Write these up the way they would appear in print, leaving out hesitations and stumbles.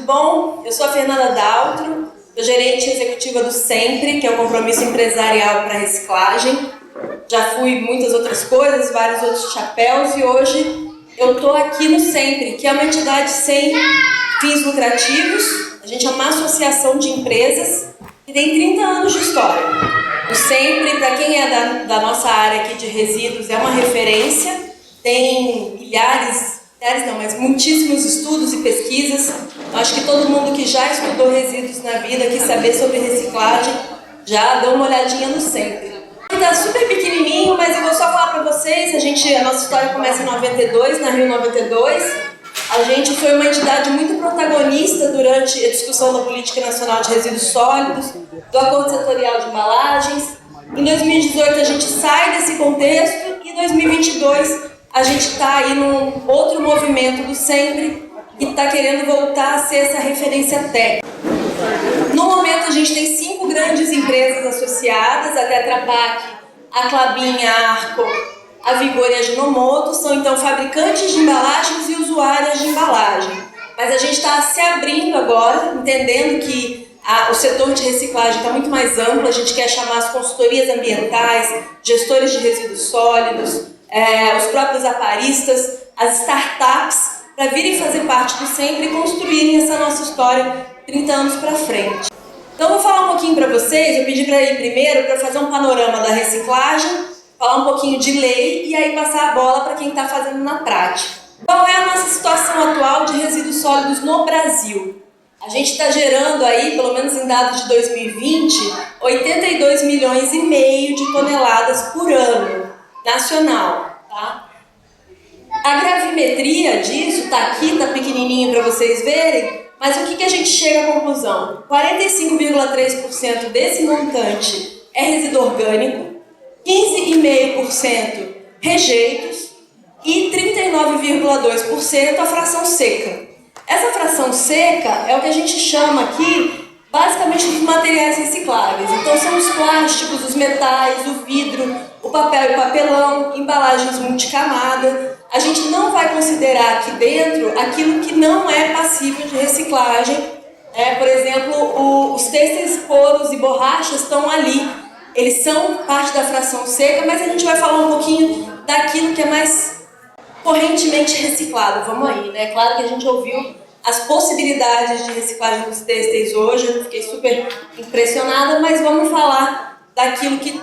bom? Eu sou a Fernanda Daltro, sou gerente executiva do Sempre, que é o compromisso empresarial para reciclagem. Já fui muitas outras coisas, vários outros chapéus, e hoje eu estou aqui no Sempre, que é uma entidade sem fins lucrativos. A gente é uma associação de empresas que tem 30 anos de história. O Sempre, para quem é da nossa área aqui de resíduos, é uma referência, tem muitíssimos estudos e pesquisas. Acho que todo mundo que já estudou resíduos na vida, quis saber sobre reciclagem, já deu uma olhadinha no Sempre. Está super pequenininho, mas eu vou só falar para vocês, a nossa história começa em 92, na Rio 92. A gente foi uma entidade muito protagonista durante a discussão da Política Nacional de Resíduos Sólidos, do Acordo Setorial de Embalagens. Em 2018 a gente sai desse contexto e em 2022 a gente está aí num outro movimento do Sempre que está querendo voltar a ser essa referência técnica. No momento a gente tem 5 grandes empresas associadas, a Tetra Pak, a Klabin, a Arco, a Vigor e a Ginomoto, são então fabricantes de embalagens e usuárias de embalagem. Mas a gente está se abrindo agora, entendendo que o setor de reciclagem está muito mais amplo, a gente quer chamar as consultorias ambientais, gestores de resíduos sólidos, os próprios aparistas, as startups, para virem fazer parte do Sempre e construírem essa nossa história 30 anos para frente. Então eu vou falar um pouquinho para vocês, eu pedi para ele primeiro para fazer um panorama da reciclagem, falar um pouquinho de lei e aí passar a bola para quem está fazendo na prática. Qual é a nossa situação atual de resíduos sólidos no Brasil? A gente está gerando aí, pelo menos em dados de 2020, 82 milhões e meio de toneladas por ano, nacional, tá? A gravimetria disso está aqui, está pequenininho para vocês verem, mas o que a gente chega à conclusão? 45,3% desse montante é resíduo orgânico, 15,5% rejeitos e 39,2% a fração seca. Essa fração seca é o que a gente chama aqui, basicamente, dos materiais recicláveis. Então são os plásticos, os metais, o vidro, o papel e papelão, embalagens multicamada. A gente não vai considerar aqui dentro aquilo que não é passível de reciclagem. Por exemplo, os têxteis, coros e borrachas estão ali. Eles são parte da fração seca, mas a gente vai falar um pouquinho daquilo que é mais correntemente reciclado. Vamos aí, né? Claro que a gente ouviu as possibilidades de reciclagem dos têxteis hoje, eu fiquei super impressionada, mas vamos falar daquilo que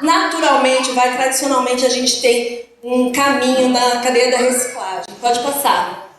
naturalmente, tradicionalmente a gente tem um caminho na cadeia da reciclagem. Pode passar.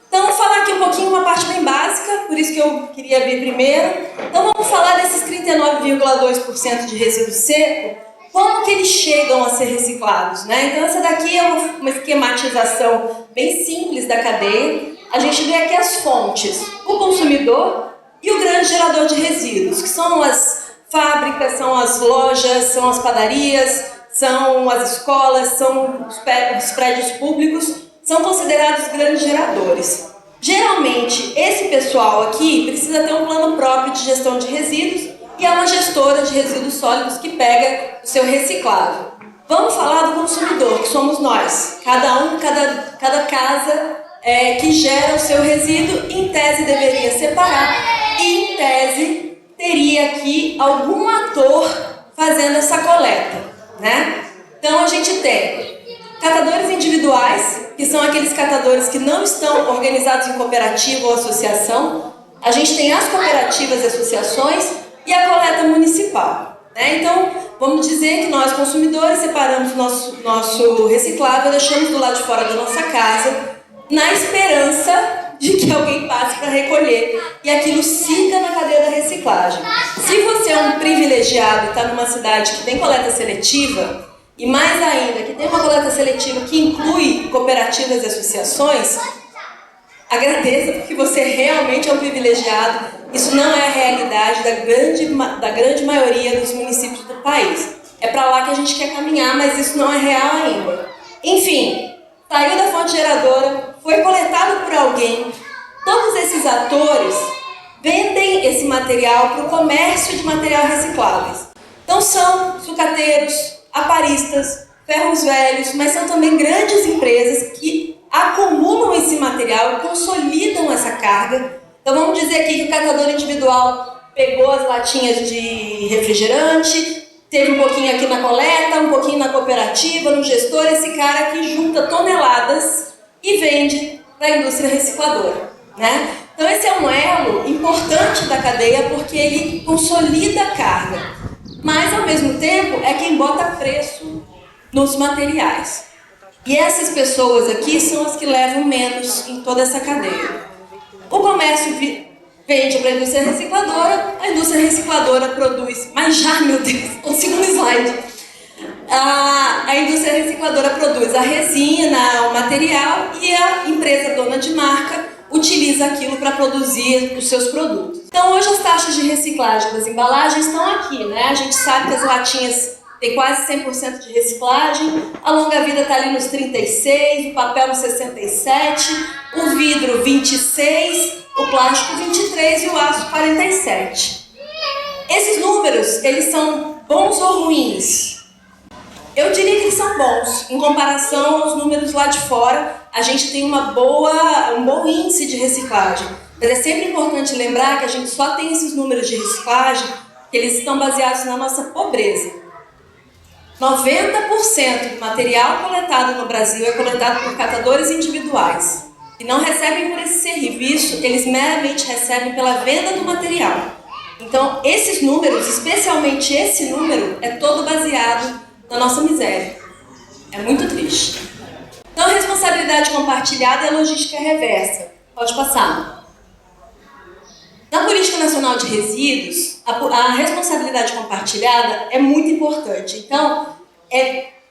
Então, vou falar aqui um pouquinho, uma parte bem básica, por isso que eu queria vir primeiro. Então, vamos falar desses 39,2% de resíduo seco, como que eles chegam a ser reciclados, né? Então, essa daqui é uma esquematização bem simples da cadeia. A gente vê aqui as fontes, o consumidor e o grande gerador de resíduos, que são as fábricas, são as lojas, são as padarias, são as escolas, são os prédios públicos, são considerados grandes geradores. Geralmente, esse pessoal aqui precisa ter um plano próprio de gestão de resíduos e é uma gestora de resíduos sólidos que pega o seu reciclável. Vamos falar do consumidor, que somos nós. Cada casa que gera o seu resíduo, em tese deveria separar e, em tese, teria aqui algum ator fazendo essa coleta, né? Então, a gente tem catadores individuais, que são aqueles catadores que não estão organizados em cooperativa ou associação. A gente tem as cooperativas e associações e a coleta municipal, né? Então, vamos dizer que nós, consumidores, separamos nosso reciclável, deixamos do lado de fora da nossa casa, na esperança de que alguém passe para recolher e aquilo siga na cadeia da reciclagem. Se você é um privilegiado e está numa cidade que tem coleta seletiva, e mais ainda, que tem uma coleta seletiva que inclui cooperativas e associações, agradeça porque você realmente é um privilegiado. Isso não é a realidade da grande maioria dos municípios do país. É para lá que a gente quer caminhar, mas isso não é real ainda. Enfim, saiu da fonte geradora, foi coletado por alguém. Todos esses atores vendem esse material para o comércio de material recicláveis. Então são sucateiros, aparistas, ferros velhos, mas são também grandes empresas que acumulam esse material, consolidam essa carga Então vamos dizer aqui que o catador individual pegou as latinhas de refrigerante, teve um pouquinho aqui na coleta, um pouquinho na cooperativa, no gestor, esse cara que junta toneladas e vende para a indústria recicladora, né? Então esse é um elo importante da cadeia porque ele consolida a carga, mas ao mesmo tempo é quem bota preço nos materiais. E essas pessoas aqui são as que levam menos em toda essa cadeia. O comércio vende para a indústria recicladora, a indústria recicladora produz, mas já, meu Deus, o segundo slide. A indústria recicladora produz a resina, o material, e a empresa dona de marca utiliza aquilo para produzir os seus produtos. Então hoje as taxas de reciclagem das embalagens estão aqui, né? A gente sabe que as latinhas têm quase 100% de reciclagem, a longa-vida está ali nos 36%, o papel nos 67%, o vidro 26%, o plástico 23% e o aço 47%. Esses números, eles são bons ou ruins? Eu diria que eles são bons, em comparação aos números lá de fora. A gente tem um bom índice de reciclagem, mas é sempre importante lembrar que a gente só tem esses números de reciclagem que eles estão baseados na nossa pobreza. 90% do material coletado no Brasil é coletado por catadores individuais e não recebem por esse serviço, eles meramente recebem pela venda do material. Então, esses números, especialmente esse número, é todo baseado na nossa miséria. É muito triste. Então, a responsabilidade compartilhada é a logística reversa. Pode passar. Na Política Nacional de Resíduos, a responsabilidade compartilhada é muito importante. Então,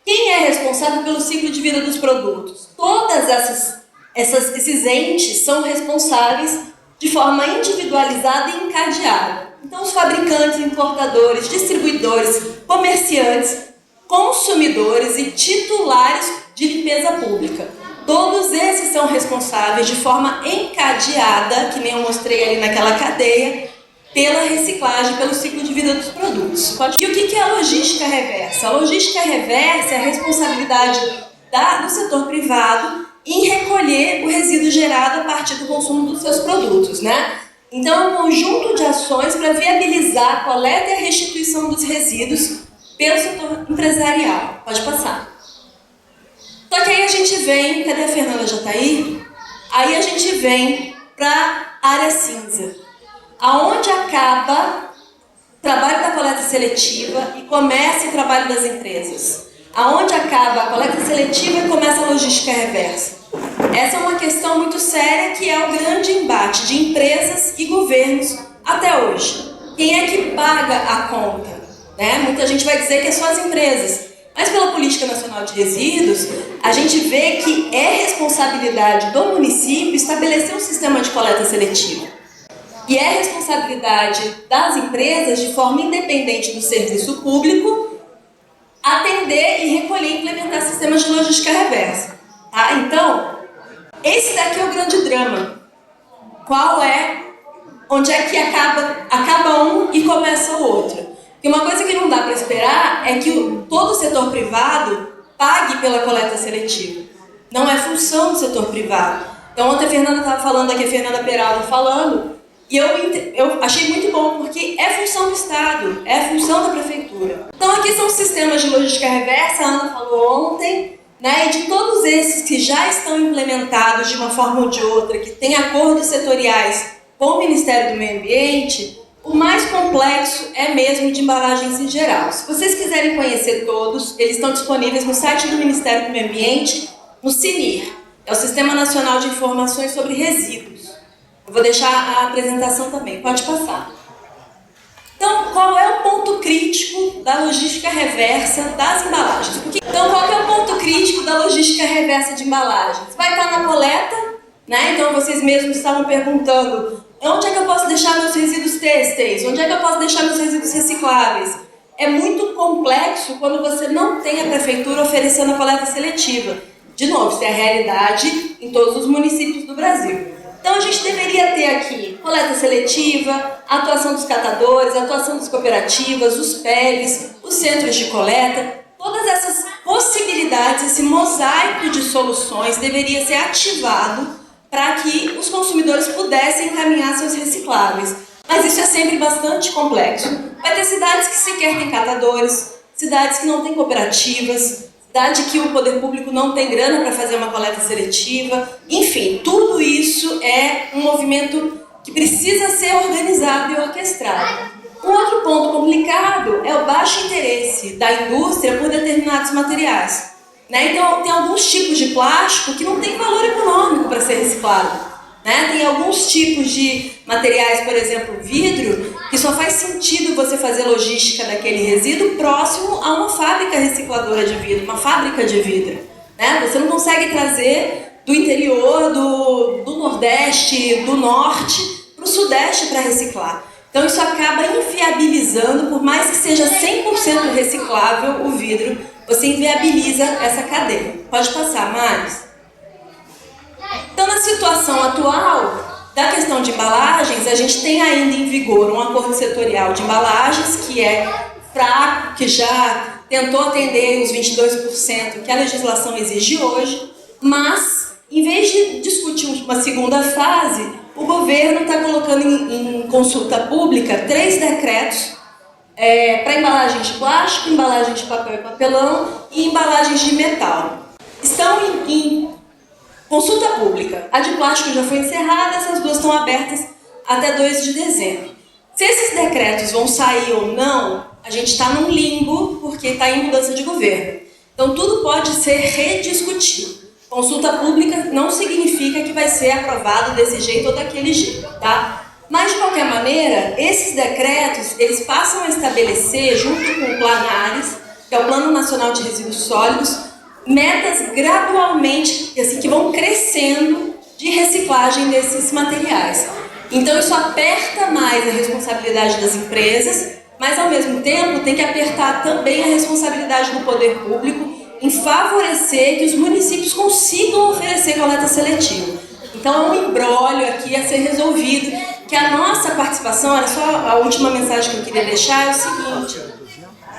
quem é responsável pelo ciclo de vida dos produtos? Todas esses entes são responsáveis de forma individualizada e encadeada. Então, os fabricantes, importadores, distribuidores, comerciantes, consumidores e titulares de limpeza pública. Todos esses são responsáveis de forma encadeada, que nem eu mostrei ali naquela cadeia, pela reciclagem, pelo ciclo de vida dos produtos. E o que é a logística reversa? A logística reversa é a responsabilidade do setor privado em recolher o resíduo gerado a partir do consumo dos seus produtos, né? Então, é um conjunto de ações para viabilizar a coleta e a restituição dos resíduos pelo setor empresarial. Pode passar. Só que aí a gente vem, cadê a Fernanda, já está aí? Aí a gente vem para a área cinza, aonde acaba o trabalho da coleta seletiva e começa o trabalho das empresas. Aonde acaba a coleta seletiva e começa a logística reversa. Essa é uma questão muito séria que é o grande embate de empresas e governos até hoje. Quem é que paga a conta? Né? Muita gente vai dizer que é só as empresas. Mas pela Política Nacional de Resíduos, a gente vê que é responsabilidade do município estabelecer um sistema de coleta seletiva. E é responsabilidade das empresas, de forma independente do serviço público, atender e recolher e implementar sistemas de logística reversa. Tá? Então, esse daqui é o grande drama. Onde é que acaba um e começa o outro? E uma coisa que não dá para esperar é que todo o setor privado pague pela coleta seletiva. Não é função do setor privado. Então, ontem a Fernanda estava falando aqui, a Fernanda Peralta falando, e eu achei muito bom, porque é função do Estado, é função da Prefeitura. Então, aqui são os sistemas de logística reversa, a Ana falou ontem, né? E de todos esses que já estão implementados de uma forma ou de outra, que têm acordos setoriais com o Ministério do Meio Ambiente, o mais complexo é mesmo de embalagens em geral. Se vocês quiserem conhecer todos, eles estão disponíveis no site do Ministério do Meio Ambiente, no SINIR, é o Sistema Nacional de Informações sobre Resíduos. Eu vou deixar a apresentação também, pode passar. Então, qual é o ponto crítico da logística reversa das embalagens? Então, qual é o ponto crítico da logística reversa de embalagens? Vai estar na coleta, né? Então, vocês mesmos estavam perguntando: onde é que eu posso deixar meus resíduos têxteis? Onde é que eu posso deixar meus resíduos recicláveis? É muito complexo quando você não tem a prefeitura oferecendo a coleta seletiva. De novo, isso é a realidade em todos os municípios do Brasil. Então, a gente deveria ter aqui coleta seletiva, a atuação dos catadores, a atuação das cooperativas, os PELs, os centros de coleta. Todas essas possibilidades, esse mosaico de soluções deveria ser ativado para que os consumidores pudessem encaminhar seus recicláveis. Mas isso é sempre bastante complexo. Vai ter cidades que sequer têm catadores, cidades que não têm cooperativas, cidade que o poder público não tem grana para fazer uma coleta seletiva. Enfim, tudo isso é um movimento que precisa ser organizado e orquestrado. Um outro ponto complicado é o baixo interesse da indústria por determinados materiais. Então, tem alguns tipos de plástico que não tem valor econômico para ser reciclado. Tem alguns tipos de materiais, por exemplo, vidro, que só faz sentido você fazer logística daquele resíduo próximo a uma fábrica recicladora de vidro, uma fábrica de vidro. Você não consegue trazer do interior, do Nordeste, do Norte, para o Sudeste para reciclar. Então isso acaba inviabilizando, por mais que seja 100% reciclável o vidro, você inviabiliza essa cadeia. Pode passar, Mário. Então, na situação atual da questão de embalagens, a gente tem ainda em vigor um acordo setorial de embalagens que é fraco, que já tentou atender os 22% que a legislação exige hoje, mas, em vez de discutir uma segunda fase, o governo está colocando em consulta pública 3 decretos para embalagens de plástico, embalagens de papel e papelão e embalagens de metal. Estão em consulta pública. A de plástico já foi encerrada, essas duas estão abertas até 2 de dezembro. Se esses decretos vão sair ou não, a gente está num limbo, porque está em mudança de governo. Então, tudo pode ser rediscutido. Consulta pública não significa que vai ser aprovado desse jeito ou daquele jeito, tá? Mas, de qualquer maneira, esses decretos, eles passam a estabelecer, junto com o Planares, que é o Plano Nacional de Resíduos Sólidos, metas gradualmente, assim, que vão crescendo de reciclagem desses materiais. Então isso aperta mais a responsabilidade das empresas, mas ao mesmo tempo tem que apertar também a responsabilidade do poder público em favorecer que os municípios consigam oferecer coleta seletiva. Então é um imbróglio aqui a ser resolvido, que a nossa participação, era só a última mensagem que eu queria deixar, é o seguinte: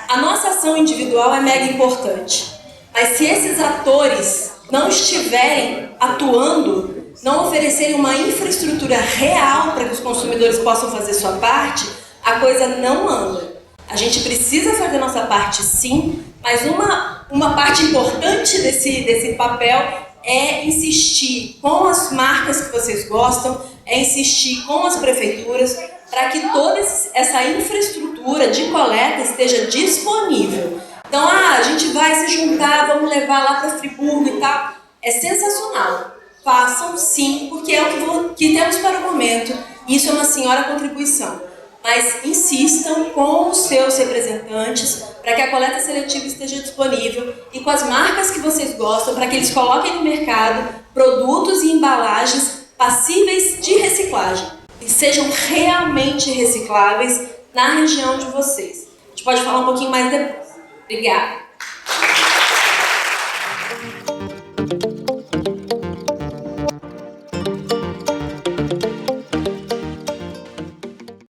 a nossa ação individual é mega importante. Mas se esses atores não estiverem atuando, não oferecerem uma infraestrutura real para que os consumidores possam fazer sua parte, a coisa não anda. A gente precisa fazer a nossa parte sim, mas uma parte importante desse papel é insistir com as marcas que vocês gostam, é insistir com as prefeituras para que toda essa infraestrutura de coleta esteja disponível. Então, a gente vai se juntar, vamos levar lá para Friburgo e tal. É sensacional. Façam sim, porque é o que temos para o momento. Isso é uma senhora contribuição. Mas insistam com os seus representantes para que a coleta seletiva esteja disponível e com as marcas que vocês gostam, para que eles coloquem no mercado produtos e embalagens passíveis de reciclagem e sejam realmente recicláveis na região de vocês. A gente pode falar um pouquinho mais depois. Obrigada.